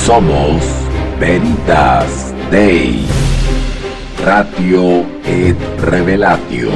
Somos Veritas Dei, Ratio et Revelatio.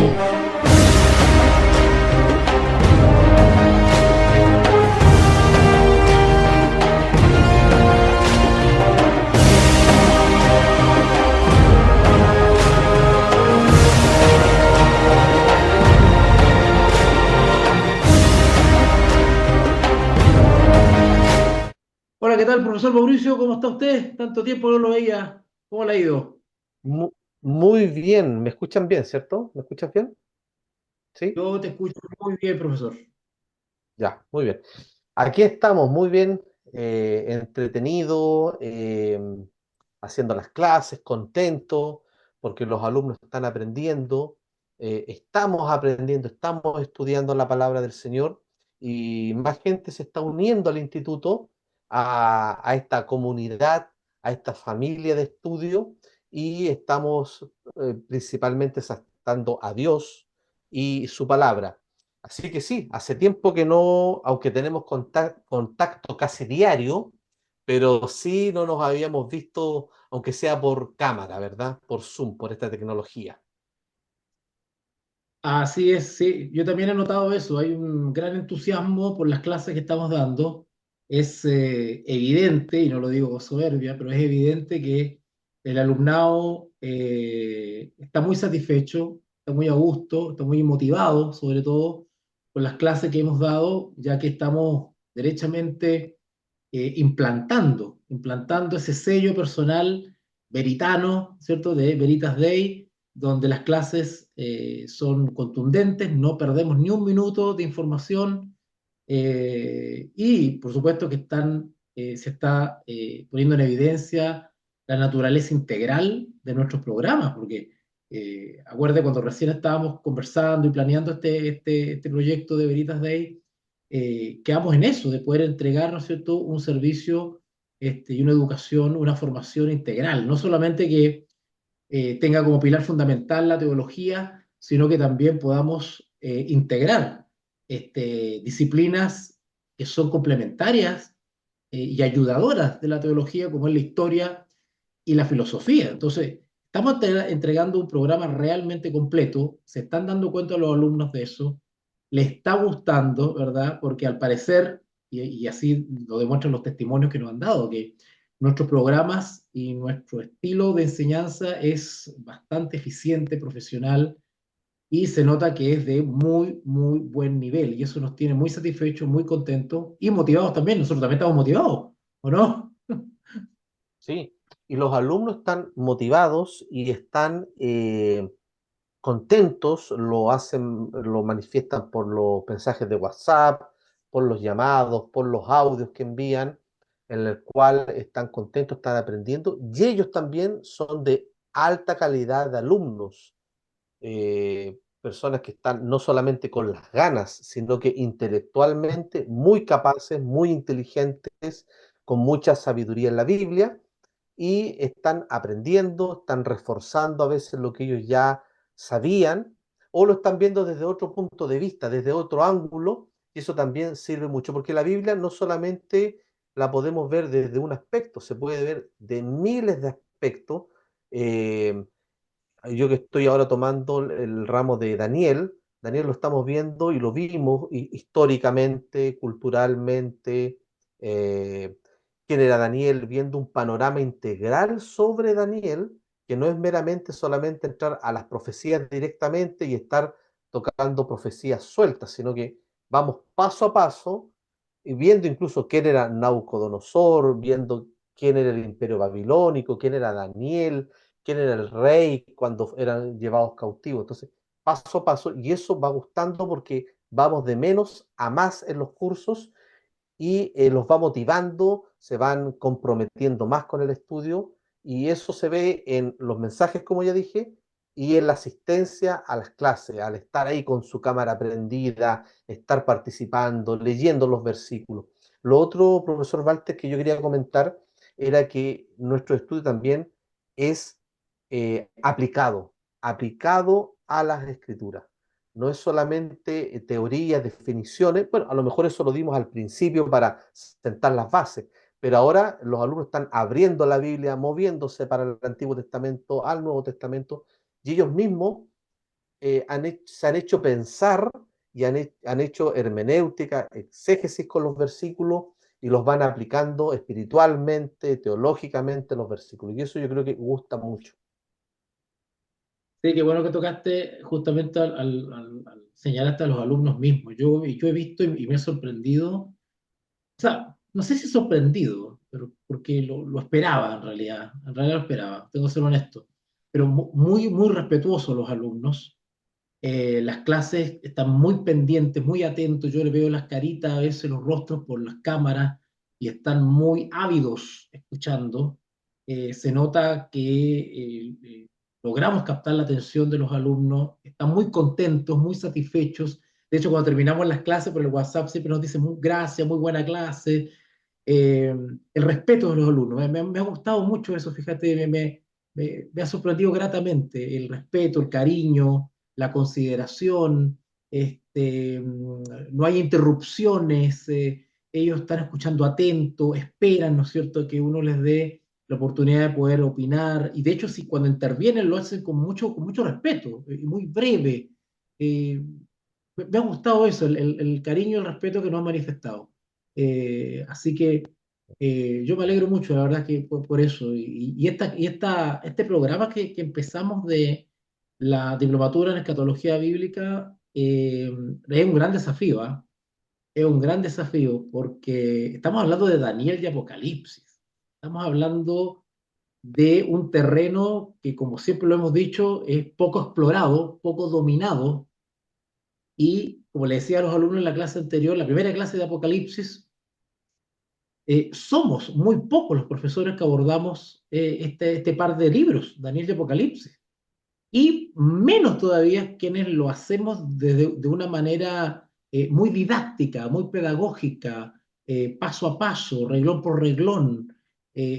Hola, ¿qué tal, profesor Mauricio? ¿Cómo está usted? Tanto tiempo no lo veía. ¿Cómo le ha ido? Mu- Muy bien, ¿me escuchan bien, cierto? ¿Me escuchas bien? ¿Sí? Yo te escucho muy bien, profesor. Ya, muy bien. Aquí estamos, muy bien, entretenido, haciendo las clases, contento, porque los alumnos están aprendiendo, estamos aprendiendo, estamos estudiando la palabra del Señor y más gente se está uniendo al instituto, a esta comunidad, a esta familia de estudio y estamos principalmente exaltando a Dios y su palabra. Así que sí, hace tiempo que no, aunque tenemos contacto casi diario, pero sí no nos habíamos visto, aunque sea por cámara, ¿verdad? Por Zoom, por esta tecnología. Así es, sí. Yo también he notado eso. Hay un gran entusiasmo por las clases que estamos dando. Es evidente, y no lo digo con soberbia, pero es evidente que el alumnado está muy satisfecho, está muy a gusto, está muy motivado, sobre todo, con las clases que hemos dado, ya que estamos derechamente implantando ese sello personal veritano, ¿cierto? De Veritas Day, donde las clases son contundentes, no perdemos ni un minuto de información y, por supuesto, que se está poniendo en evidencia la naturaleza integral de nuestros programas, porque acuerde cuando recién estábamos conversando y planeando este proyecto de Veritas Day, quedamos en eso, de poder entregar, ¿no es cierto?, un servicio y una educación, una formación integral, no solamente que tenga como pilar fundamental la teología, sino que también podamos integrar disciplinas que son complementarias y ayudadoras de la teología, como es la historia y la filosofía. Entonces, estamos entregando un programa realmente completo, se están dando cuenta los alumnos de eso, les está gustando, ¿verdad? Porque al parecer, y así lo demuestran los testimonios que nos han dado, que nuestros programas y nuestro estilo de enseñanza es bastante eficiente, profesional, y se nota que es de muy, muy buen nivel. Y eso nos tiene muy satisfechos, muy contentos y motivados también. Nosotros también estamos motivados, ¿o no? Sí, y los alumnos están motivados y están contentos, lo hacen, lo manifiestan por los mensajes de WhatsApp, por los llamados, por los audios que envían, en el cual están contentos, están aprendiendo, y ellos también son de alta calidad de alumnos, personas que están no solamente con las ganas, sino que intelectualmente muy capaces, muy inteligentes, con mucha sabiduría en la Biblia y están aprendiendo, están reforzando a veces lo que ellos ya sabían o lo están viendo desde otro punto de vista, desde otro ángulo, y eso también sirve mucho, porque la Biblia no solamente la podemos ver desde un aspecto, se puede ver de miles de aspectos. Eh, yo que estoy ahora tomando el ramo de Daniel, Daniel lo estamos viendo y lo vimos históricamente, culturalmente, eh, quién era Daniel, viendo un panorama integral sobre Daniel, que no es meramente solamente entrar a las profecías directamente y estar tocando profecías sueltas, sino que vamos paso a paso y viendo incluso quién era Naucodonosor, viendo quién era el imperio babilónico, quién era Daniel, quién era el rey cuando eran llevados cautivos. Entonces, paso a paso, y eso va gustando porque vamos de menos a más en los cursos y los va motivando, se van comprometiendo más con el estudio y eso se ve en los mensajes, como ya dije, y en la asistencia a las clases, al estar ahí con su cámara prendida, estar participando, leyendo los versículos. Lo otro, profesor Walter, que yo quería comentar era que nuestro estudio también es aplicado a las escrituras. No es solamente teorías, definiciones, bueno, a lo mejor eso lo dimos al principio para sentar las bases, pero ahora los alumnos están abriendo la Biblia, moviéndose para el Antiguo Testamento al Nuevo Testamento, y ellos mismos se han hecho pensar y han hecho hermenéutica, exégesis con los versículos y los van aplicando espiritualmente, teológicamente los versículos. Y eso yo creo que gusta mucho. Sí, qué bueno que tocaste justamente al señalaste a los alumnos mismos. Yo he visto y me he sorprendido, o sea, no sé si sorprendido, pero porque lo esperaba en realidad lo esperaba, tengo que ser honesto, pero muy, muy respetuosos los alumnos. Las clases están muy pendientes, muy atentos. Yo les veo las caritas, a veces los rostros por las cámaras y están muy ávidos escuchando. Se nota que logramos captar la atención de los alumnos, están muy contentos, muy satisfechos. De hecho, cuando terminamos las clases por el WhatsApp siempre nos dicen gracias, muy buena clase. Eh, el respeto de los alumnos. Me ha gustado mucho eso, fíjate, me ha sorprendido gratamente el respeto, el cariño, la consideración, no hay interrupciones, ellos están escuchando atento, esperan, ¿no es cierto?, que uno les dé la oportunidad de poder opinar, y de hecho, si cuando intervienen lo hacen con mucho respeto, y muy breve. Eh, Me ha gustado eso, el cariño y el respeto que nos han manifestado. Así que yo me alegro mucho, la verdad, que por eso. Este programa que empezamos de la diplomatura en escatología bíblica es un gran desafío, ¿ah? Es un gran desafío porque estamos hablando de Daniel y Apocalipsis. Estamos hablando de un terreno que, como siempre lo hemos dicho, es poco explorado, poco dominado y, como le decía a los alumnos en la clase anterior, la primera clase de Apocalipsis, somos muy pocos los profesores que abordamos este par de libros, Daniel y Apocalipsis, y menos todavía quienes lo hacemos de una manera muy didáctica, muy pedagógica, paso a paso, reglón por reglón,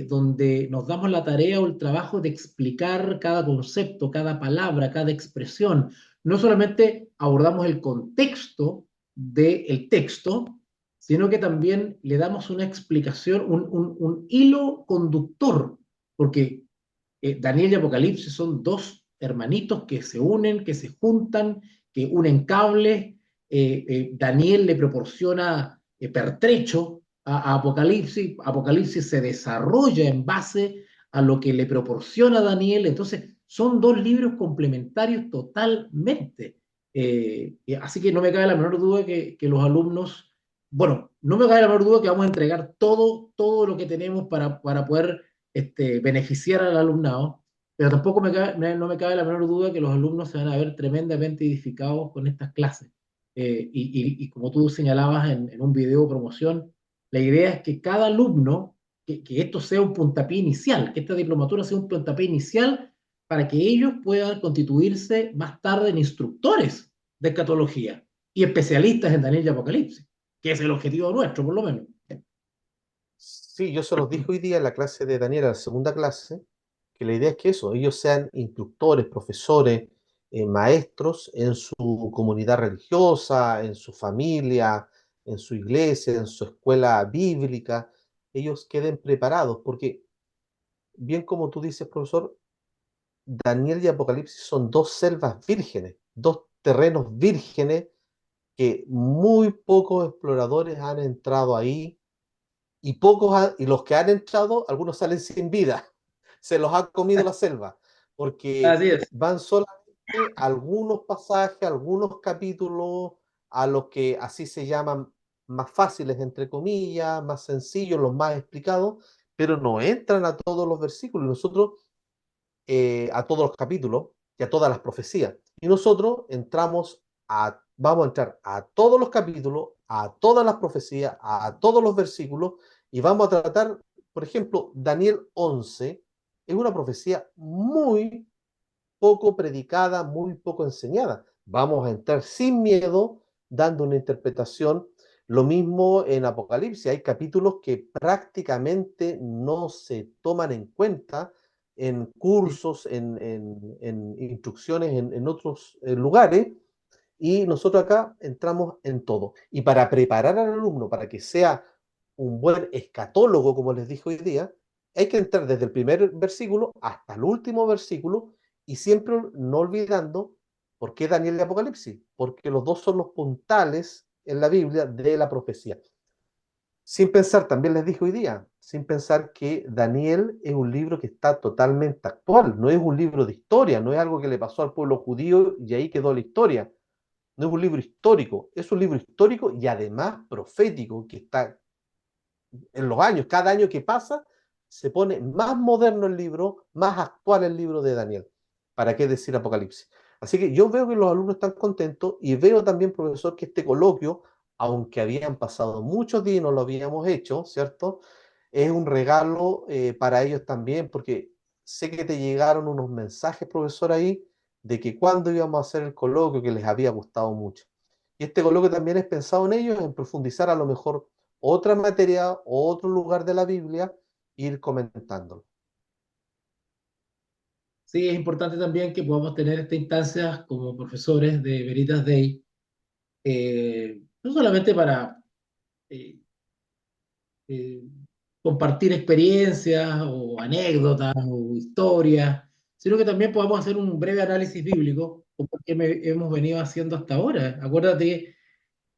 donde nos damos la tarea o el trabajo de explicar cada concepto, cada palabra, cada expresión. No solamente abordamos el contexto del texto, sino que también le damos una explicación, un hilo conductor, porque Daniel y Apocalipsis son dos hermanitos que se unen, que se juntan, que unen cables. Daniel le proporciona pertrecho a Apocalipsis. Apocalipsis se desarrolla en base a lo que le proporciona Daniel. Entonces, son dos libros complementarios totalmente. Así que no me cabe la menor duda que los alumnos, bueno, no me cabe la menor duda que vamos a entregar todo lo que tenemos para poder beneficiar al alumnado, pero tampoco no me cabe la menor duda que los alumnos se van a ver tremendamente edificados con estas clases. Y como tú señalabas en un video de promoción, la idea es que cada alumno, que esto sea un puntapié inicial, que esta diplomatura sea un puntapié inicial para que ellos puedan constituirse más tarde en instructores de escatología y especialistas en Daniel y Apocalipsis, que es el objetivo nuestro, por lo menos. Sí, yo se los dije hoy día en la clase de Daniela, la segunda clase, que la idea es que eso, ellos sean instructores, profesores, maestros en su comunidad religiosa, en su familia, en su iglesia, en su escuela bíblica, ellos queden preparados, porque bien como tú dices, profesor, Daniel y Apocalipsis son dos selvas vírgenes, dos terrenos vírgenes que muy pocos exploradores han entrado ahí y los que han entrado, algunos salen sin vida, se los ha comido la selva, porque Así es. van solamente algunos pasajes, algunos capítulos a los que así se llaman más fáciles, entre comillas, más sencillos, los más explicados, pero no entran a todos los versículos. Nosotros a todos los capítulos y a todas las profecías. Y nosotros vamos a entrar a todos los capítulos, a todas las profecías, a todos los versículos y vamos a tratar, por ejemplo, Daniel 11 es una profecía muy poco predicada, muy poco enseñada. Vamos a entrar sin miedo, dando una interpretación. Lo mismo en Apocalipsis, hay capítulos que prácticamente no se toman en cuenta en cursos, en instrucciones en otros lugares, y nosotros acá entramos en todo. Y para preparar al alumno, para que sea un buen escatólogo, como les dije hoy día, hay que entrar desde el primer versículo hasta el último versículo y siempre no olvidando por qué Daniel de Apocalipsis, porque los dos son los puntales en la Biblia de la profecía. Sin pensar, también les dije hoy día, sin pensar que Daniel es un libro que está totalmente actual, no es un libro de historia, no es algo que le pasó al pueblo judío y ahí quedó la historia, no es un libro histórico, es un libro histórico y además profético que está en los años, cada año que pasa, se pone más moderno el libro, más actual el libro de Daniel. ¿Para qué decir Apocalipsis? Así que yo veo que los alumnos están contentos y veo también, profesor, que este coloquio, aunque habían pasado muchos días y no lo habíamos hecho, ¿cierto? Es un regalo para ellos también, porque sé que te llegaron unos mensajes, profesor, ahí, de que cuando íbamos a hacer el coloquio, que les había gustado mucho. Y este coloquio también es pensado en ellos, en profundizar a lo mejor otra materia o otro lugar de la Biblia, ir comentándolo. Sí, es importante también que podamos tener estas instancias como profesores de Veritas Day, no solamente para eh, eh, compartir experiencias o anécdotas o historias, sino que también podamos hacer un breve análisis bíblico, como el que hemos venido haciendo hasta ahora. Acuérdate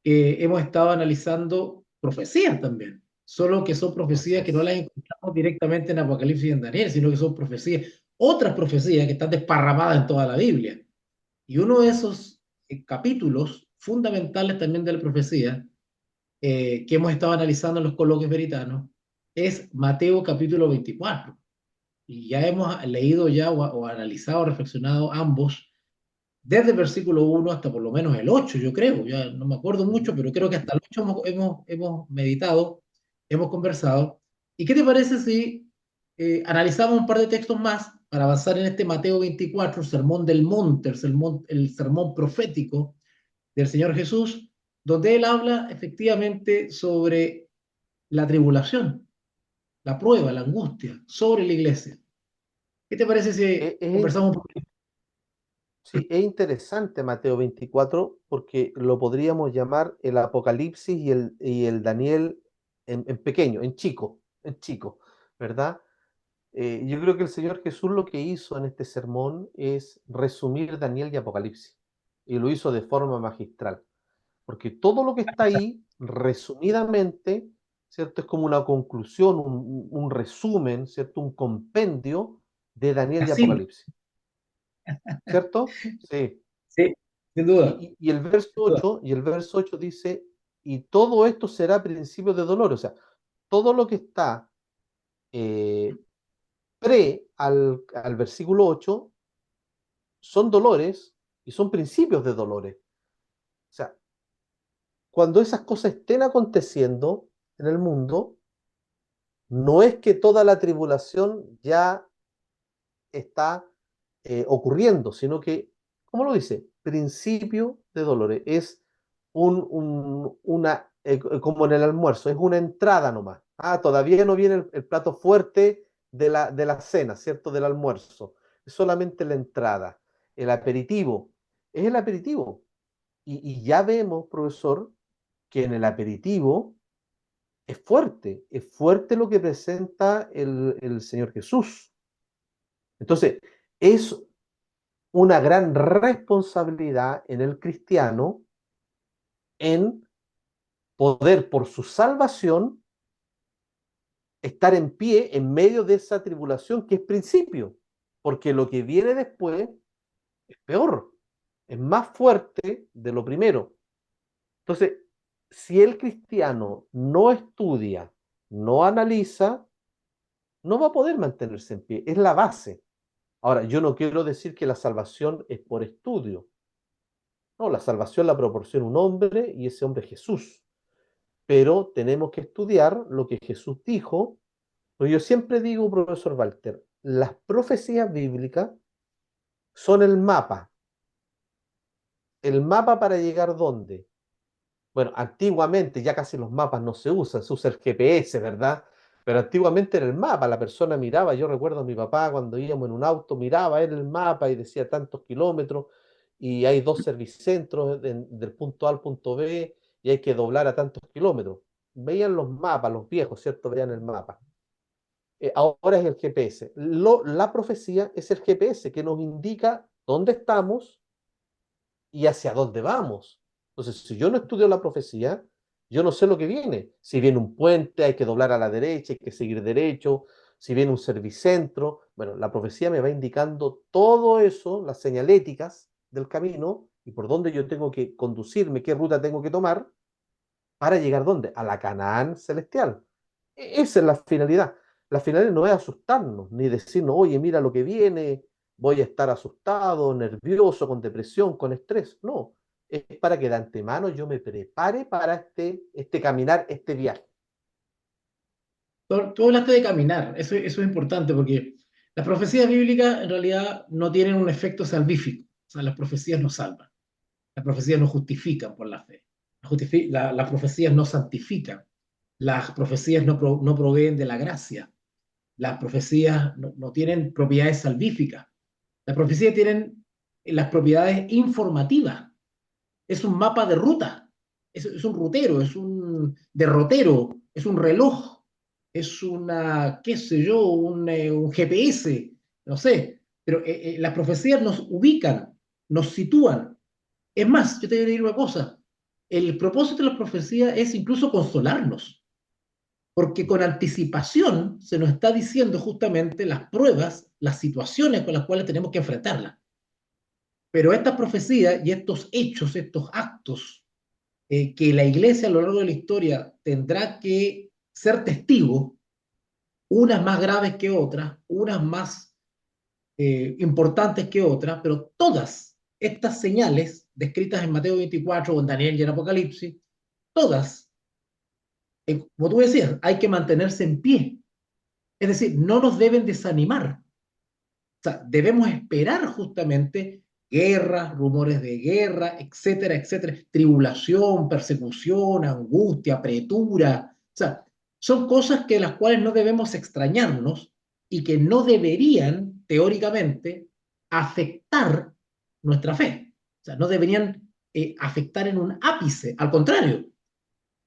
que hemos estado analizando profecías también, solo que son Así profecías que no las es. encontramos directamente en Apocalipsis y en Daniel, sino que son profecías, otras profecías que están desparramadas en toda la Biblia. Y uno de esos capítulos fundamentales también de la profecía que hemos estado analizando en los coloquios veritanos es Mateo capítulo 24. Y ya hemos leído ya o analizado, reflexionado ambos, desde el versículo 1 hasta por lo menos el 8 yo creo, ya no me acuerdo mucho, pero creo que hasta el 8 hemos meditado, hemos conversado. ¿Y qué te parece si analizamos un par de textos más para avanzar en este Mateo 24, el sermón del monte, el sermón profético del Señor Jesús, donde él habla efectivamente sobre la tribulación, la prueba, la angustia, sobre la iglesia? ¿Qué te parece Es, si es, conversamos un poquito? sí, es interesante Mateo 24 porque lo podríamos llamar el Apocalipsis y el Daniel en pequeño, en chico, ¿verdad? Yo creo que el Señor Jesús lo que hizo en este sermón es resumir Daniel y Apocalipsis, y lo hizo de forma magistral, porque todo lo que está ahí, resumidamente, ¿cierto? Es como una conclusión, un resumen, ¿cierto? Un compendio de Daniel y Así, Apocalipsis, ¿cierto? Sí. sí, sin duda, Y el verso sin duda. 8 y el verso 8 dice, y todo esto será principio de dolor, o sea, todo lo que está eh, al versículo 8 son dolores y son principios de dolores. O sea, cuando esas cosas estén aconteciendo en el mundo, no es que toda la tribulación ya está ocurriendo, sino que, ¿cómo lo dice? Principio de dolores. Es como en el almuerzo, es una entrada nomás. Ah, todavía no viene el plato fuerte de la cena, ¿cierto? Del almuerzo. Es solamente la entrada. El aperitivo. Es el aperitivo. Y ya vemos, profesor, que en el aperitivo es fuerte lo que presenta el Señor Jesús. Entonces, es una gran responsabilidad en el cristiano en poder, por su salvación, estar en pie en medio de esa tribulación que es principio, porque lo que viene después es peor, es más fuerte de lo primero. Entonces, si el cristiano no estudia, no analiza, no va a poder mantenerse en pie, es la base. Ahora, yo no quiero decir que la salvación es por estudio. No, la salvación la proporciona un hombre y ese hombre es Jesús. Pero tenemos que estudiar lo que Jesús dijo. Pero yo siempre digo, profesor Walter, las profecías bíblicas son el mapa para llegar ¿dónde? Bueno, antiguamente ya casi los mapas no se usa el GPS, ¿verdad? Pero antiguamente era el mapa, la persona miraba, yo recuerdo a mi papá cuando íbamos en un auto, miraba él el mapa y decía tantos kilómetros y hay dos servicentros del punto A al punto B y hay que doblar a tantos kilómetros. veían los mapas, los viejos, ¿cierto? Veían el mapa. Ahora es el GPS. La profecía es el GPS que nos indica dónde estamos y hacia dónde vamos. Entonces, si yo no estudio la profecía, yo no sé lo que viene. Si viene un puente, hay que doblar a la derecha, hay que seguir derecho. Si viene un servicentro, bueno, la profecía me va indicando todo eso, las señaléticas del camino y por dónde yo tengo que conducirme, qué ruta tengo que tomar para llegar ¿dónde? A la Canaán celestial. Esa es la finalidad. La finalidad no es asustarnos, ni decirnos, oye, mira lo que viene, voy a estar asustado, nervioso, con depresión, con estrés. No, es para que de antemano yo me prepare para este caminar, este viaje. Tú hablaste de caminar, eso es importante porque las profecías bíblicas en realidad no tienen un efecto salvífico, o sea, las profecías no salvan, las profecías no justifican por la fe, las profecías no santifican, las profecías no proveen de la gracia, las profecías no tienen propiedades salvíficas, las profecías tienen las propiedades informativas, es un mapa de ruta, es un rutero, es un derrotero, es un reloj, es una, qué sé yo, un GPS, no sé, pero las profecías nos ubican, nos sitúan. Es más, yo te voy a decir una cosa, el propósito de la profecía es incluso consolarnos, porque con anticipación se nos está diciendo justamente las pruebas, las situaciones con las cuales tenemos que enfrentarlas. Pero estas profecías y estos hechos, estos actos que la iglesia a lo largo de la historia tendrá que ser testigo, unas más graves que otras, unas más importantes que otras, pero todas estas señales descritas en Mateo 24 o en Daniel y en Apocalipsis, todas, como tú decías, hay que mantenerse en pie. Es decir, no nos deben desanimar. O sea, debemos esperar justamente guerras, rumores de guerra, etcétera, etcétera, tribulación, persecución, angustia, apretura. O sea, son cosas que las cuales no debemos extrañarnos y que no deberían, teóricamente, afectar nuestra fe. O sea, no deberían afectar en un ápice. Al contrario,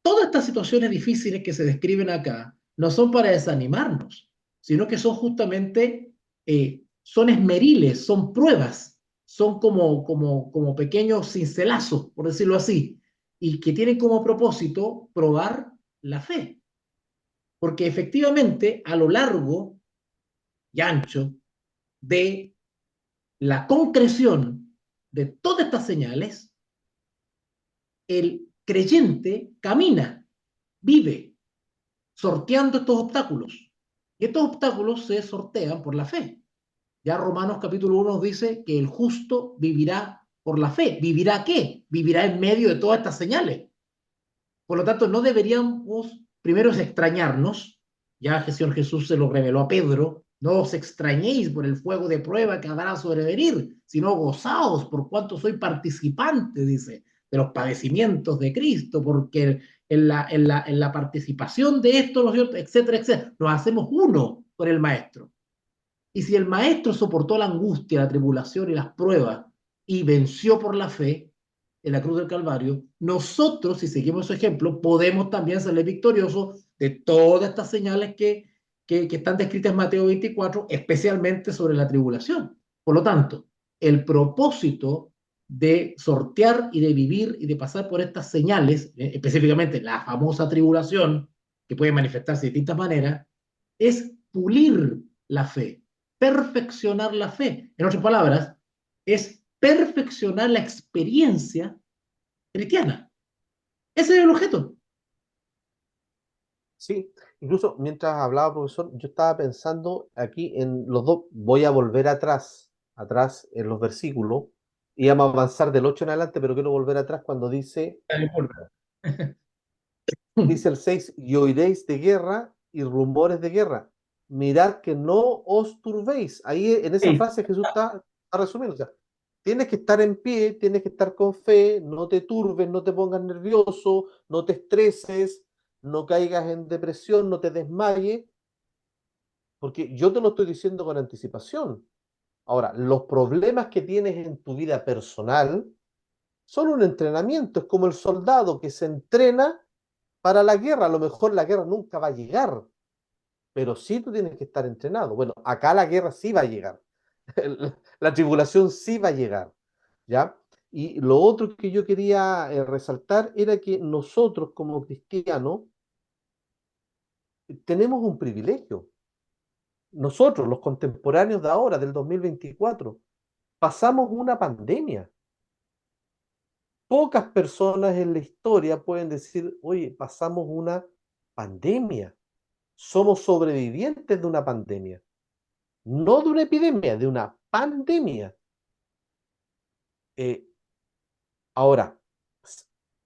todas estas situaciones difíciles que se describen acá no son para desanimarnos, sino que son justamente, son esmeriles, son pruebas, son como pequeños cincelazos, por decirlo así, y que tienen como propósito probar la fe. Porque efectivamente, a lo largo y ancho de la concreción de todas estas señales, el creyente camina, vive, sorteando estos obstáculos. Y estos obstáculos se sortean por la fe. Ya Romanos capítulo 1 nos dice que el justo vivirá por la fe. ¿Vivirá qué? Vivirá en medio de todas estas señales. Por lo tanto, no deberíamos primero extrañarnos. Ya el Señor Jesús se lo reveló a Pedro. No os extrañéis por el fuego de prueba que habrá sobrevenir, sino gozaos por cuanto soy participante, dice, de los padecimientos de Cristo, porque en la participación de esto, etcétera, etcétera, nos hacemos uno con el Maestro. Y si el Maestro soportó la angustia, la tribulación y las pruebas y venció por la fe en la cruz del Calvario, nosotros, si seguimos su ejemplo, podemos también salir victoriosos de todas estas señales que están descritas en Mateo 24, especialmente sobre la tribulación. Por lo tanto, el propósito de sortear y de vivir y de pasar por estas señales, específicamente la famosa tribulación, que puede manifestarse de distintas maneras, es pulir la fe, perfeccionar la fe. En otras palabras, es perfeccionar la experiencia cristiana. Ese es el objeto. Sí, incluso mientras hablaba, profesor, yo estaba pensando aquí en los dos, voy a volver atrás en los versículos, y vamos a avanzar del 8 en adelante, pero quiero volver atrás cuando No importa. dice el 6 y oiréis de guerra y rumores de guerra. Mirad que no os turbéis. Ahí en esa frase Jesús está resumiendo. O sea, tienes que estar en pie, tienes que estar con fe, no te turbes, no te pongas nervioso, no te estreses, no caigas en depresión, no te desmayes, porque yo te lo estoy diciendo con anticipación. Ahora, los problemas que tienes en tu vida personal son un entrenamiento, es como el soldado que se entrena para la guerra. A lo mejor la guerra nunca va a llegar, pero sí tú tienes que estar entrenado. Bueno, acá la guerra sí va a llegar. La tribulación sí va a llegar, ¿ya? Y lo otro que yo quería resaltar era que nosotros como cristianos tenemos un privilegio. Nosotros, los contemporáneos de ahora, del 2024, pasamos una pandemia. Pocas personas en la historia pueden decir, oye, pasamos una pandemia. Somos sobrevivientes de una pandemia. No de una epidemia, de una pandemia. Eh, Ahora,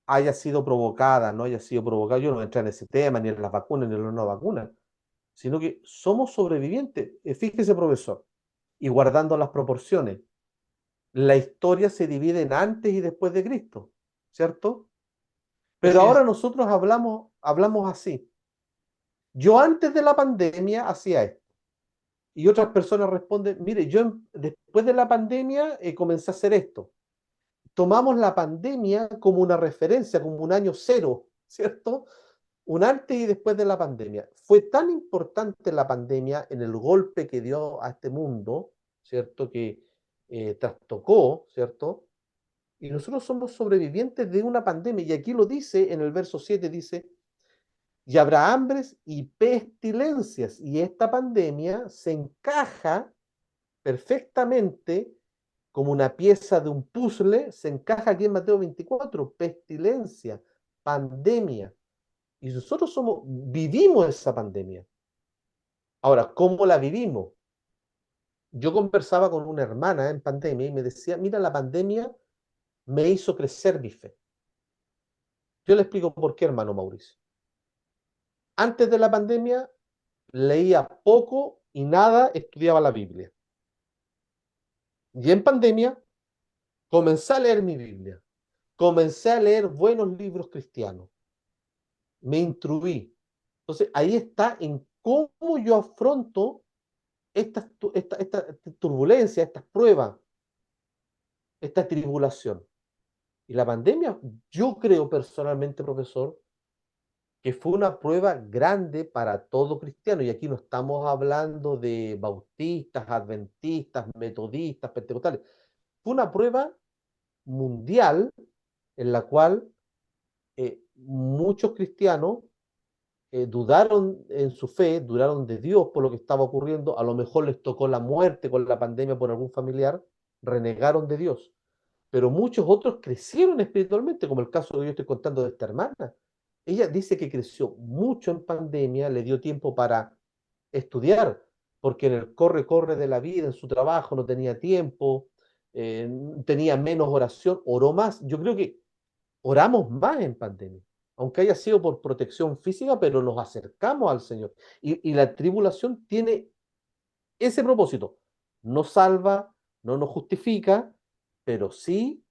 haya sido provocada, no haya sido provocada, yo no voy a entrar en ese tema, ni en las vacunas, ni en las no vacunas, sino que somos sobrevivientes. Fíjese, profesor, y guardando las proporciones, la historia se divide en antes y después de Cristo, ¿cierto? Pero Así ahora es. nosotros hablamos así. Yo antes de la pandemia hacía esto. Y otras personas responden, mire, después de la pandemia comencé a hacer esto. Tomamos la pandemia como una referencia, como un año cero, ¿cierto? Un antes y después de la pandemia. Fue tan importante la pandemia en el golpe que dio a este mundo, ¿cierto? Que trastocó, ¿cierto? Y nosotros somos sobrevivientes de una pandemia. Y aquí lo dice en el verso 7, dice, y habrá hambres y pestilencias. Y esta pandemia se encaja perfectamente como una pieza de un puzzle, se encaja aquí en Mateo 24, pestilencia, pandemia. Y nosotros vivimos esa pandemia. Ahora, ¿cómo la vivimos? Yo conversaba con una hermana en pandemia y me decía, mira, la pandemia me hizo crecer mi fe. Yo le explico por qué, hermano Mauricio. Antes de la pandemia leía poco y nada estudiaba la Biblia. Y en pandemia comencé a leer mi Biblia. Comencé a leer buenos libros cristianos. Me instruí. Entonces, ahí está en cómo yo afronto esta turbulencia, estas pruebas, esta tribulación. Y la pandemia, yo creo personalmente, profesor, que fue una prueba grande para todo cristiano. Y aquí no estamos hablando de bautistas, adventistas, metodistas, pentecostales. Fue una prueba mundial en la cual muchos cristianos dudaron en su fe, dudaron de Dios por lo que estaba ocurriendo, a lo mejor les tocó la muerte con la pandemia por algún familiar, renegaron de Dios. Pero muchos otros crecieron espiritualmente, como el caso que yo estoy contando de esta hermana. Ella dice que creció mucho en pandemia, le dio tiempo para estudiar, porque en el corre-corre de la vida, en su trabajo, no tenía tiempo, tenía menos oración, oró más. Yo creo que oramos más en pandemia, aunque haya sido por protección física, pero nos acercamos al Señor. Y la tribulación tiene ese propósito. No salva, no nos justifica, pero sí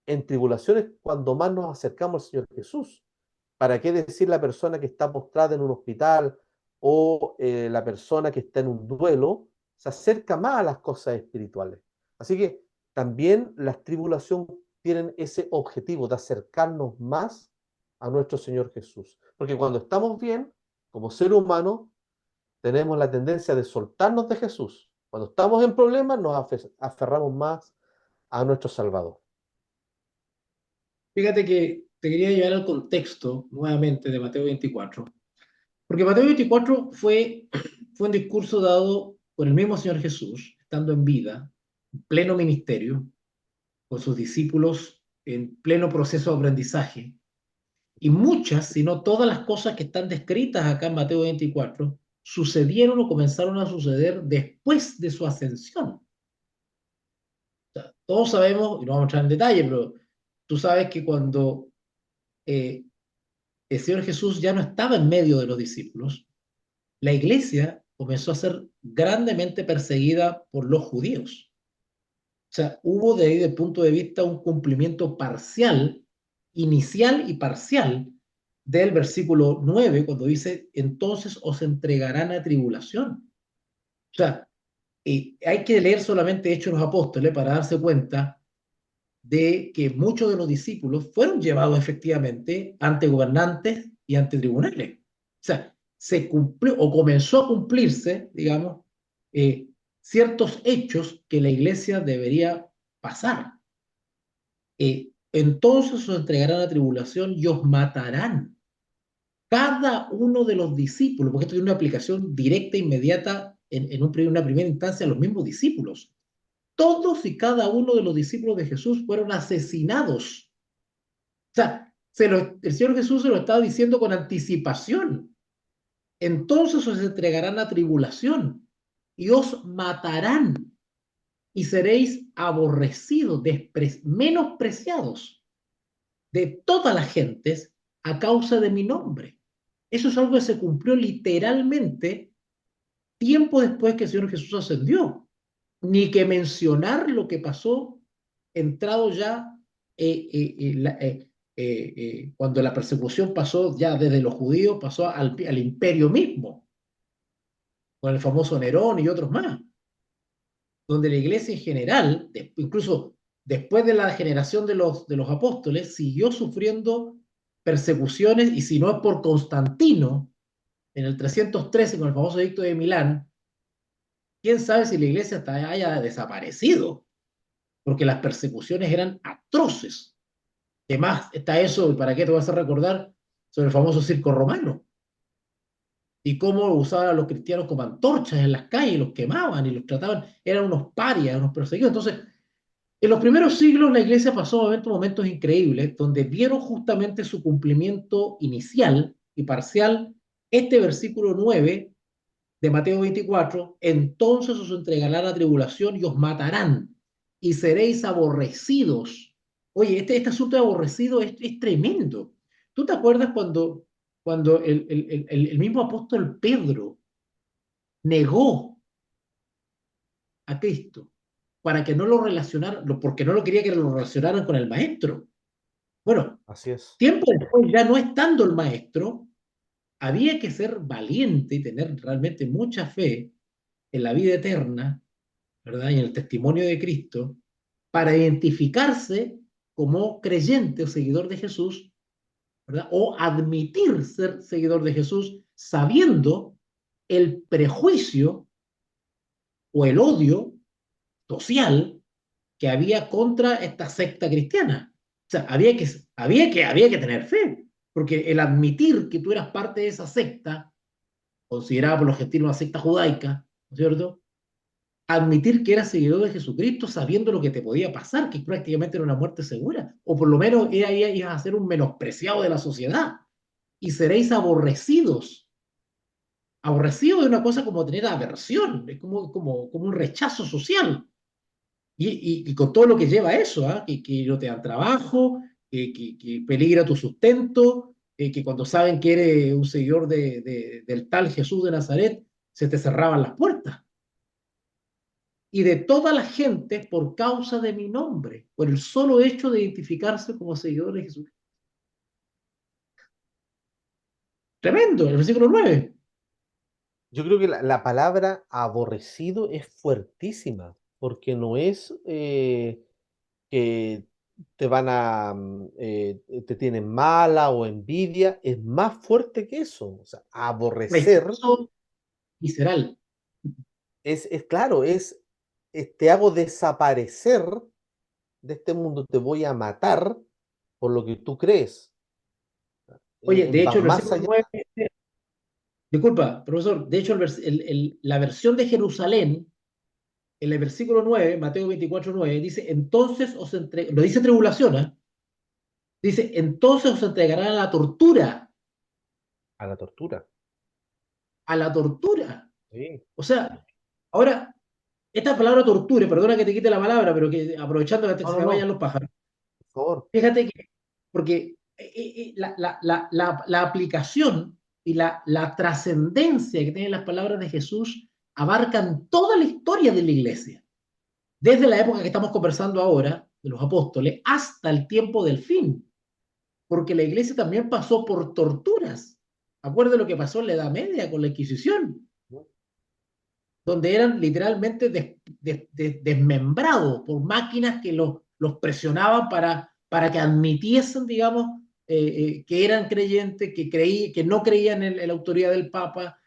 en tribulaciones cuando más nos acercamos al Señor Jesús. ¿Para qué decir la persona que está postrada en un hospital o la persona que está en un duelo? Se acerca más a las cosas espirituales. Así que también las tribulaciones tienen ese objetivo de acercarnos más a nuestro Señor Jesús. Porque cuando estamos bien, como ser humano, tenemos la tendencia de soltarnos de Jesús. Cuando estamos en problemas, nos aferramos más a nuestro Salvador. Fíjate que te quería llevar al contexto nuevamente de Mateo 24, porque Mateo 24 fue un discurso dado por el mismo Señor Jesús, estando en vida, en pleno ministerio, con sus discípulos en pleno proceso de aprendizaje. Y muchas, si no todas las cosas que están descritas acá en Mateo 24, sucedieron o comenzaron a suceder después de su ascensión. O sea, todos sabemos, y no vamos a entrar en detalle, pero tú sabes que cuando eh, el Señor Jesús ya no estaba en medio de los discípulos, la iglesia comenzó a ser grandemente perseguida por los judíos. O sea, hubo de ahí, desde el punto de vista, un cumplimiento parcial, inicial y parcial, del versículo 9, cuando dice, entonces os entregarán a tribulación. O sea, hay que leer solamente Hechos de los Apóstoles para darse cuenta de que muchos de los discípulos fueron llevados efectivamente ante gobernantes y ante tribunales. O sea, se cumplió o comenzó a cumplirse, digamos, ciertos hechos que la iglesia debería pasar. Entonces os entregarán a tribulación y os matarán. Cada uno de los discípulos, porque esto tiene una aplicación directa, inmediata, una primera instancia a los mismos discípulos. Todos y cada uno de los discípulos de Jesús fueron asesinados. O sea, el Señor Jesús se lo estaba diciendo con anticipación. Entonces os entregarán a tribulación y os matarán y seréis aborrecidos, menospreciados de todas las gentes a causa de mi nombre. Eso es algo que se cumplió literalmente tiempo después que el Señor Jesús ascendió. Ni que mencionar lo que pasó entrado ya cuando la persecución pasó ya desde los judíos, pasó al imperio mismo, con el famoso Nerón y otros más, donde la iglesia en general, incluso después de la generación de los apóstoles, siguió sufriendo persecuciones, y si no es por Constantino, en el 313 con el famoso edicto de Milán, quién sabe si la iglesia haya desaparecido, porque las persecuciones eran atroces. Además, está eso, ¿para qué te vas a recordar? Sobre el famoso circo romano, y cómo usaban a los cristianos como antorchas en las calles, los quemaban y los trataban, eran unos parias, unos perseguidos. Entonces, en los primeros siglos la iglesia pasó momentos increíbles donde vieron justamente su cumplimiento inicial y parcial este versículo 9 de Mateo 24: entonces os entregarán a tribulación y os matarán y seréis aborrecidos. Oye, este asunto de aborrecido es tremendo. ¿Tú te acuerdas cuando el mismo apóstol Pedro negó a Cristo para que no lo relacionaran, porque no lo quería que lo relacionaran con el maestro? Bueno, Así es. tiempo después, ya no estando el maestro, había que ser valiente y tener realmente mucha fe en la vida eterna, ¿verdad? Y en el testimonio de Cristo, para identificarse como creyente o seguidor de Jesús, ¿verdad? O admitir ser seguidor de Jesús sabiendo el prejuicio o el odio social que había contra esta secta cristiana. O sea, había que tener fe, porque el admitir que tú eras parte de esa secta, considerada por los gentiles una secta judaica, ¿no es cierto? Admitir que eras seguidor de Jesucristo sabiendo lo que te podía pasar, que prácticamente era una muerte segura, o por lo menos ibas a ser un menospreciado de la sociedad, y seréis aborrecidos. Aborrecido de una cosa como tener aversión, es como un rechazo social. Y con todo lo que lleva eso, ¿eh? Que no te dan trabajo, que peligra tu sustento, que cuando saben que eres un seguidor del tal Jesús de Nazaret, se te cerraban las puertas. Y de toda la gente por causa de mi nombre, por el solo hecho de identificarse como seguidor de Jesús. Tremendo, el versículo 9. Yo creo que la palabra aborrecido es fuertísima, porque no es que te van a, te tienen mala o envidia, es más fuerte que eso. O sea, aborrecer Rechazo visceral. es claro, te hago desaparecer de este mundo, te voy a matar por lo que tú crees. Oye, de Va hecho, el más versículo allá. 9, disculpa, profesor, de hecho, la versión de Jerusalén, en el versículo 9, Mateo 24, 9, dice, entonces lo dice tribulación, ¿eh? Dice, entonces os entregarán A la tortura. a la tortura. Sí, O sea, ahora, esta palabra tortura, perdona que te quite la palabra, pero que aprovechando que no, se no, me vayan no, los pájaros, por favor. fíjate que, porque la aplicación y la trascendencia que tienen las palabras de Jesús abarcan toda la historia de la iglesia, desde la época que estamos conversando ahora, de los apóstoles, hasta el tiempo del fin, porque la iglesia también pasó por torturas. Acuérdense lo que pasó en la Edad Media con la Inquisición, donde eran literalmente desmembrados por máquinas que los presionaban para que admitiesen, digamos, que eran creyentes, que no creían en la autoridad del Papa,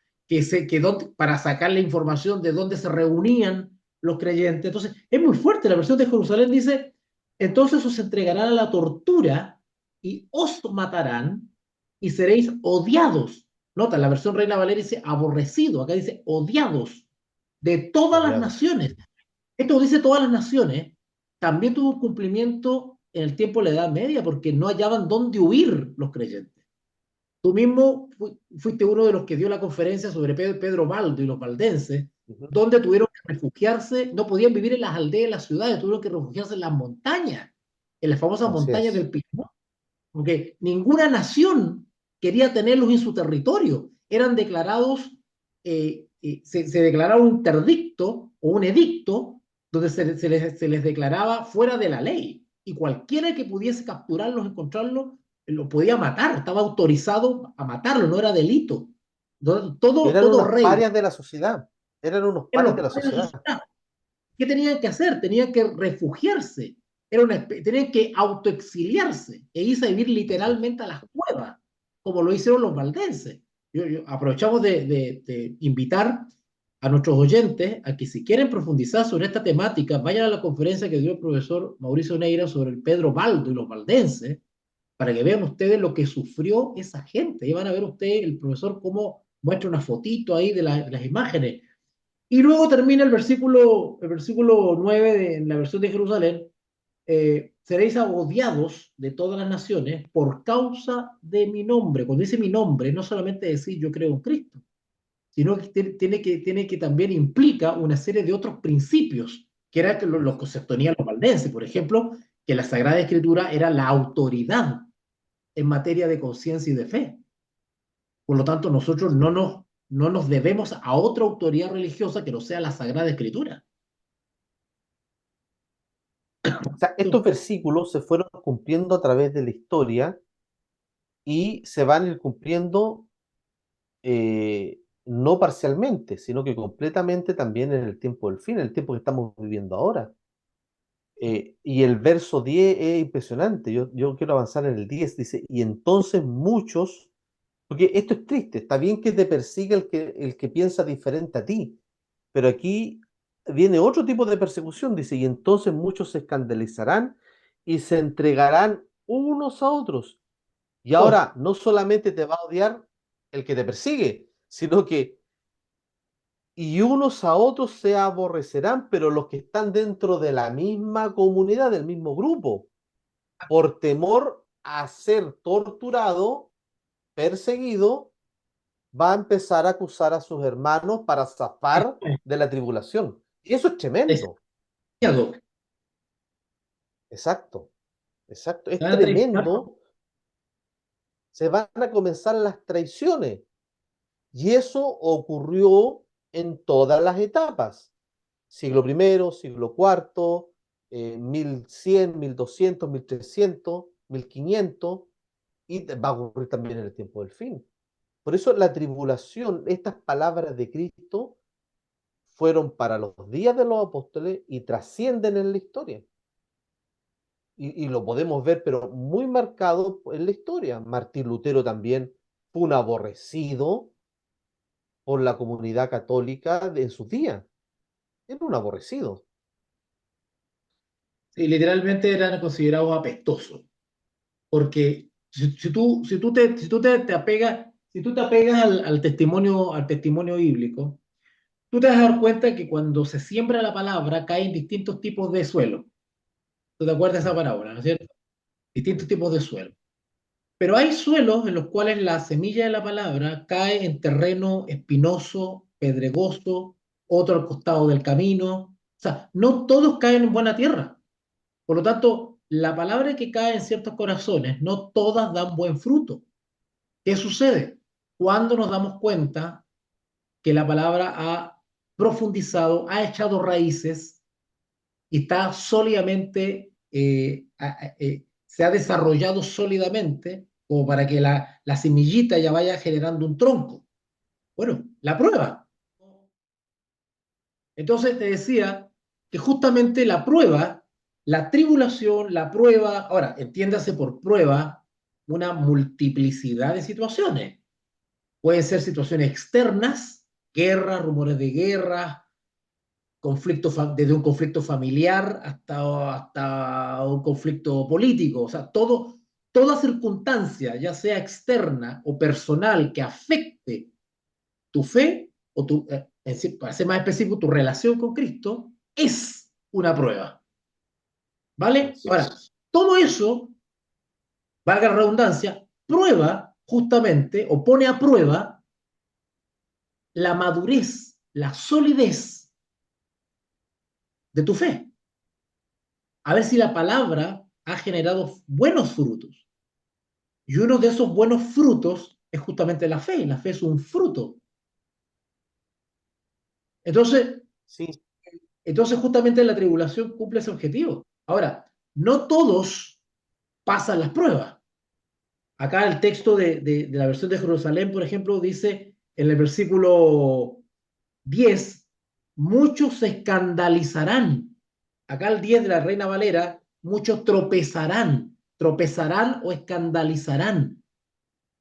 para sacar la información de dónde se reunían los creyentes. Entonces, es muy fuerte. La versión de Jerusalén dice, entonces os entregarán a la tortura y os matarán y seréis odiados. Nota, la versión Reina Valeria dice aborrecido, acá dice odiados de todas las Odiado. naciones. Esto dice todas las naciones, también tuvo un cumplimiento en el tiempo de la Edad Media, porque no hallaban dónde huir los creyentes. Tú mismo fuiste uno de los que dio la conferencia sobre Pedro Baldo y los valdenses, Ujú. donde tuvieron que refugiarse, no podían vivir en las aldeas, en las ciudades, tuvieron que refugiarse en las montañas, en las famosas Así montañas es. del Pico, porque ninguna nación quería tenerlos en su territorio. Eran declarados, se declaraba un interdicto o un edicto donde se les declaraba fuera de la ley. Y cualquiera que pudiese capturarlos, encontrarlos, lo podía matar. Estaba autorizado a matarlo, no era delito. Eran Todo unos rey, parias de la sociedad. Eran unos eran parias de los la padres de la sociedad. sociedad. ¿Qué tenían que hacer? Tenían que refugiarse, tenían que autoexiliarse e irse a vivir Sí. literalmente a las cuevas, como lo hicieron los valdenses. Aprovechamos de invitar a nuestros oyentes a que si quieren profundizar sobre esta temática, vayan a la conferencia que dio el profesor Mauricio Neira sobre el Pedro Baldo y los valdenses, para que vean ustedes lo que sufrió esa gente. Y van a ver ustedes el profesor cómo muestra una fotito ahí de las imágenes. Y luego termina el versículo 9 en la versión de Jerusalén, seréis odiados de todas las naciones por causa de mi nombre. Cuando dice mi nombre, no solamente decir yo creo en Cristo, sino que tiene que también implica una serie de otros principios, que era lo que sostenían los valdenses, por ejemplo, que la Sagrada Escritura era la autoridad en materia de conciencia y de fe. Por lo tanto, nosotros no nos debemos a otra autoridad religiosa que no sea la Sagrada Escritura. O sea, estos versículos se fueron cumpliendo a través de la historia y se van a ir cumpliendo no parcialmente, sino que completamente también en el tiempo del fin, en el tiempo que estamos viviendo ahora. Y el verso 10 es impresionante. Yo quiero avanzar en el 10. Dice, y entonces muchos, porque esto es triste, está bien que te persiga el que piensa diferente a ti, pero aquí viene otro tipo de persecución. Dice, y entonces muchos se escandalizarán y se entregarán unos a otros. Y Oh, ahora no solamente te va a odiar el que te persigue, sino que y unos a otros se aborrecerán, pero los que están dentro de la misma comunidad, del mismo grupo, por temor a ser torturado, perseguido, va a empezar a acusar a sus hermanos para zafar de la tribulación. Y eso es tremendo. traicionado. Exacto, exacto. Se Es van a traicionar. tremendo. Se van a comenzar las traiciones. Y eso ocurrió en todas las etapas. Siglo primero, siglo cuarto, 1100, 1200, 1300, 1500, y va a ocurrir también en el tiempo del fin. Por eso la tribulación, estas palabras de Cristo fueron para los días de los apóstoles y trascienden en la historia. Y lo podemos ver, pero muy marcado en la historia. Martín Lutero también fue un aborrecido por la comunidad católica en sus días. Era un aborrecido. Sí, literalmente eran considerados apestosos. Porque si tú te apegas al testimonio bíblico, tú te vas a dar cuenta que cuando se siembra la palabra caen distintos tipos de suelo. ¿Tú te acuerdas de esa Mm, parábola, no es cierto? Distintos mm. tipos de suelo. Pero hay suelos en los cuales la semilla de la palabra cae en terreno espinoso, pedregoso, otro al costado del camino. O sea, no todos caen en buena tierra. Por lo tanto, la palabra que cae en ciertos corazones, no todas dan buen fruto. ¿Qué sucede? Cuando nos damos cuenta que la palabra ha profundizado, ha echado raíces y está sólidamente, se ha desarrollado sólidamente como para que la semillita ya vaya generando un tronco. Bueno, la prueba. Entonces te decía que justamente la prueba, la tribulación, la prueba, ahora, entiéndase por prueba, una multiplicidad de situaciones. Pueden ser situaciones externas, guerra, rumores de guerra, desde un conflicto familiar hasta un conflicto político. O sea, toda circunstancia, ya sea externa o personal, que afecte tu fe o para ser más específico, tu relación con Cristo, es una prueba. ¿Vale? Así Ahora, es. todo eso, valga la redundancia, prueba justamente o pone a prueba la madurez, la solidez de tu fe. A ver si la palabra ha generado buenos frutos. Y uno de esos buenos frutos es justamente la fe. La fe es un fruto. Entonces, Sí, entonces justamente la tribulación cumple ese objetivo. Ahora, no todos pasan las pruebas. Acá el texto de la versión de Jerusalén, por ejemplo, dice en el versículo 10, muchos se escandalizarán. Acá el 10 de la Reina Valera, muchos tropezarán o escandalizarán,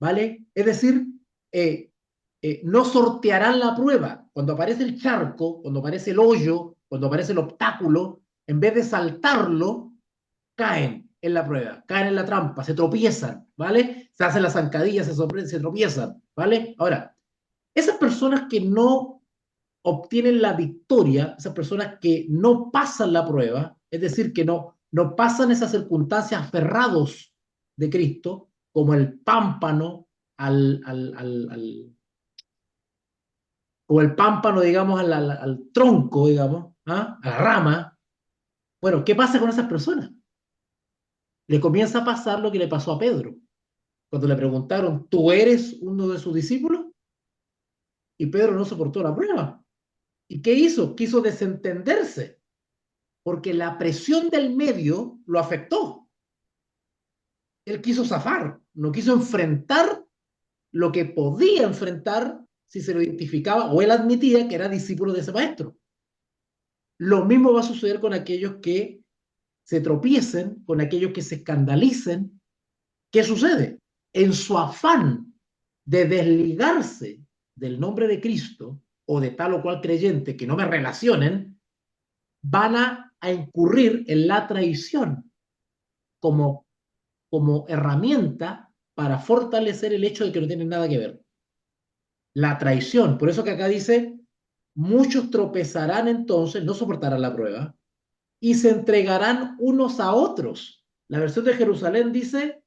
¿vale? Es decir, eh, no sortearán la prueba. Cuando aparece el charco, cuando aparece el hoyo, cuando aparece el obstáculo, en vez de saltarlo, caen en la prueba, caen en la trampa, se tropiezan, ¿vale? Se hacen las zancadillas, se tropiezan, ¿vale? Ahora, esas personas que no obtienen la victoria, esas personas que no pasan la prueba, es decir, que no pasan esas circunstancias aferrados de Cristo, como el pámpano o el pámpano, digamos, al tronco, digamos, ¿ah? A la rama. Bueno, ¿qué pasa con esas personas? Le comienza a pasar lo que le pasó a Pedro, cuando le preguntaron, ¿tú eres uno de sus discípulos? Y Pedro no soportó la prueba. ¿Y qué hizo? Quiso desentenderse, porque la presión del medio lo afectó. Él quiso zafar, no quiso enfrentar lo que podía enfrentar si se lo identificaba o él admitía que era discípulo de ese maestro. Lo mismo va a suceder con aquellos que se tropiecen, con aquellos que se escandalicen. ¿Qué sucede? En su afán de desligarse del nombre de Cristo o de tal o cual creyente que no me relacionen, van a incurrir en la traición como, como herramienta para fortalecer el hecho de que no tienen nada que ver. La traición, por eso que acá dice, muchos tropezarán entonces, no soportarán la prueba, y se entregarán unos a otros. La versión de Jerusalén dice,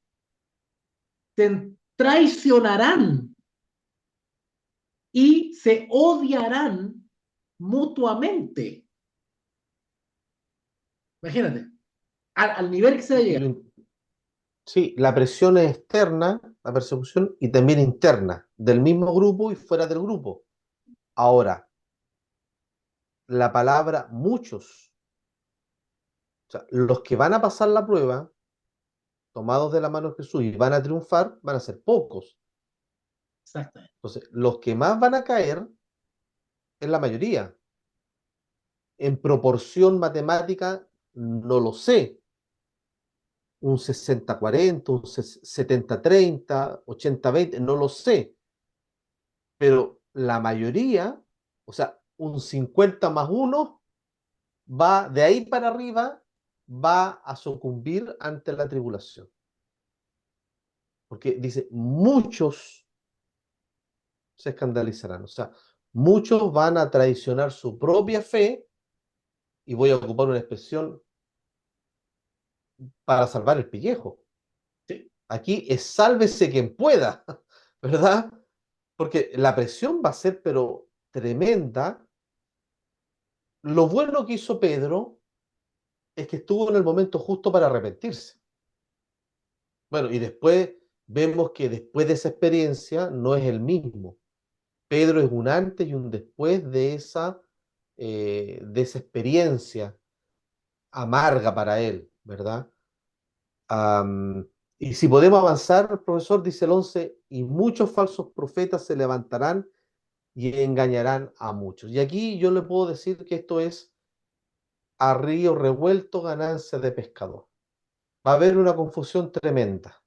se traicionarán y se odiarán mutuamente. Imagínate, al nivel que se va a y llegar. lo, sí, la presión es externa, la persecución, y también interna, del mismo grupo y fuera del grupo. Ahora, la palabra muchos, o sea, los que van a pasar la prueba, tomados de la mano de Jesús y van a triunfar, van a ser pocos. Exactamente. Entonces, los que más van a caer es la mayoría. En proporción matemática, no lo sé. Un 60-40, un 70-30, 80-20, no lo sé. Pero la mayoría, o sea, un 50 más uno, va de ahí para arriba, va a sucumbir ante la tribulación. Porque dice, muchos se escandalizarán. O sea, muchos van a traicionar su propia fe, y voy a ocupar una expresión para salvar el pellejo. Sí, Aquí es sálvese quien pueda, ¿verdad? Porque la presión va a ser, pero tremenda. Lo bueno que hizo Pedro es que estuvo en el momento justo para arrepentirse. Bueno, y después vemos que después de esa experiencia no es el mismo. Pedro es un antes y un después de esa experiencia amarga para él, ¿verdad? Am, y si podemos avanzar, el profesor dice el 11, y muchos falsos profetas se levantarán y engañarán a muchos. Y aquí yo le puedo decir que esto es a río revuelto ganancia de pescador. Va a haber una confusión tremenda.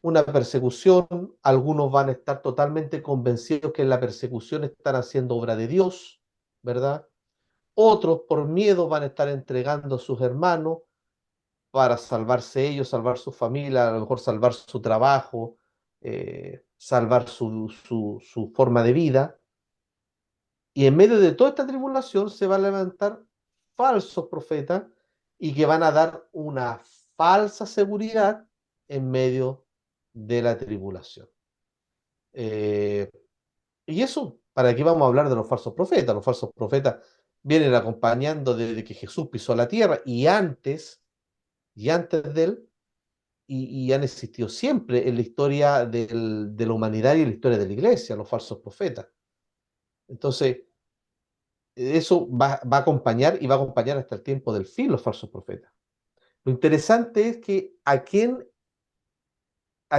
una persecución, algunos van a estar totalmente convencidos que en la persecución están haciendo obra de Dios, ¿verdad? Otros por miedo van a estar entregando a sus hermanos para salvarse ellos, salvar su familia, a lo mejor salvar su trabajo, salvar su forma de vida. Y en medio de toda esta tribulación se van a levantar falsos profetas y que van a dar una falsa seguridad en medio de la tribulación. Eh, y eso, ¿para qué vamos a hablar de los falsos profetas? Los falsos profetas vienen acompañando desde que Jesús pisó la tierra y antes de él, y han existido siempre en la historia de la humanidad y en la historia de la iglesia, los falsos profetas. Entonces, eso va a acompañar y va a acompañar hasta el tiempo del fin los falsos profetas. Lo interesante es que a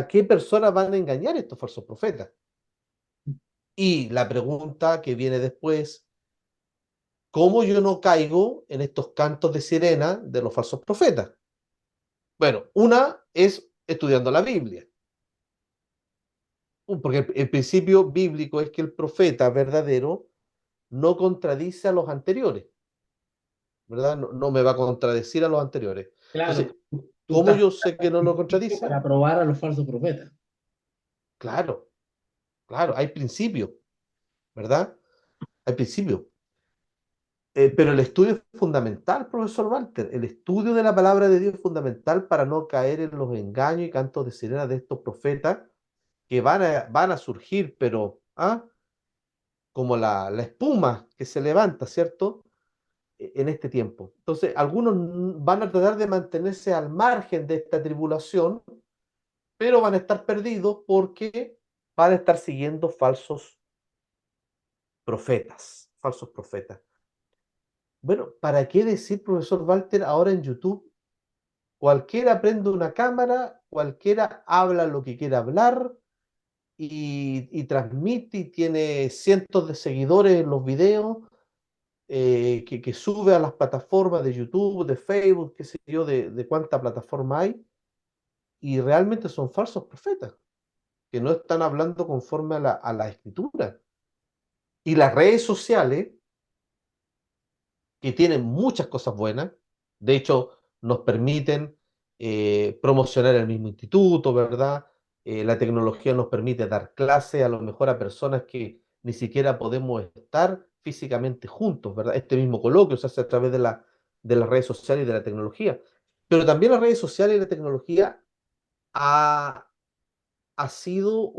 qué personas van a engañar estos falsos profetas. Y la pregunta que viene después, ¿cómo yo no caigo en estos cantos de sirena de los falsos profetas? Bueno, una es estudiando la Biblia. Porque el principio bíblico es que el profeta verdadero no contradice a los anteriores, ¿verdad? No me va a contradecir a los anteriores. Claro, Entonces, tú ¿cómo estás yo sé que no lo para contradice? probar a los falsos profetas. Claro, claro, hay principios, ¿verdad? Hay principios. Pero el estudio es fundamental, profesor Walter. El estudio de la palabra de Dios es fundamental para no caer en los engaños y cantos de sirena de estos profetas que van a surgir, pero como la espuma que se levanta, ¿cierto? En este tiempo. Entonces, algunos van a tratar de mantenerse al margen de esta tribulación, pero van a estar perdidos porque van a estar siguiendo falsos profetas. Bueno, ¿para qué decir, profesor Walter, ahora en YouTube? Cualquiera prende una cámara, cualquiera habla lo que quiera hablar y transmite y tiene cientos de seguidores en los videos que sube a las plataformas de YouTube, de Facebook, qué sé yo, de cuánta plataforma hay, y realmente son falsos profetas, que no están hablando conforme a la escritura. Y las redes sociales, que tienen muchas cosas buenas, de hecho, nos permiten promocionar el mismo instituto, ¿verdad? La tecnología nos permite dar clases a lo mejor a personas que ni siquiera podemos estar físicamente juntos, ¿verdad? Este mismo coloquio se hace a través de las redes sociales y de la tecnología. Pero también las redes sociales y la tecnología ha sido